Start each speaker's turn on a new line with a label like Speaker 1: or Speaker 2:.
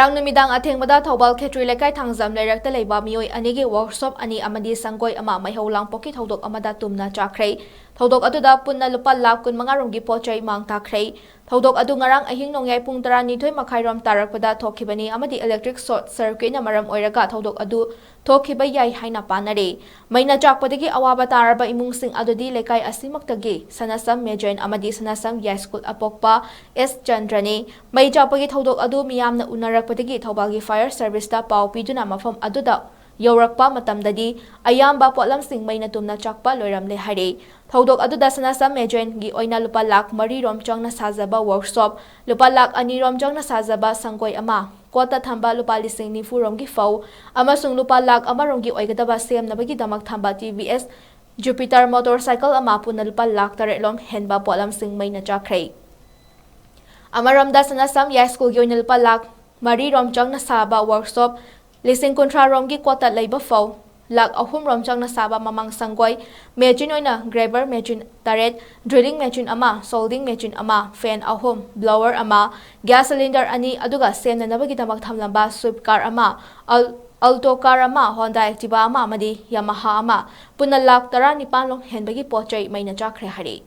Speaker 1: Ngarang numidang athengmada thobal khetri lekai thangjam leirak ta leiba mioi anigi workshop ani amadi sangkoi ama maiholang poki thodok amada tumna chakhrei thodok aduda punna lupa lakh kun manga romgi pochai mang takhrei thodok adu ngarang ahing nongyai pung 12 makhai rom tarakpada thokibani amadi electric short circuit na maram oiraga thodok adu thokiba yai haina panare maina chakpadagi awaba taraba imungsing adudi lekai asimaktagi sanasam mejoin amadi sanasam yai school apokpa s chandrani mai chapagi thodok adu miyamna unarakpadagi thobalgi fire service ta pau piduna mafam aduda yaurakpa matamdadi ayamba potlamsing maina tumna chakpa loiramle hare thodok aduda sanasam mejoin gi oina lupa lakh 3 rom changna sajaba workshop lupa lakh 2 rom changna sajaba sangkoi ama kota thamba lupa lising ni fu rom gi fau amasung lupa lakh ama rom gi oigadaba semnabagi damak thamba tvs Jupiter motorcycle ama punna lupa lakh 3 lom henba potlamsing maina chakrei amaramda sanasam yai school gi oina lupa lakh 3 rom changna saba workshop lising kontra rom gi kota leiba fau lakh 3 rom changna saba mamang sangkoi machine oina graver machine taret drilling machine ama solding machine ama fan 3 blower ama gas cylinder ani aduga semna nabagi damak thamlamba swift car ama alto car ama honda activa ama amadi yamaha ama punna lakh 19 long henbagi pochai maina chakre hari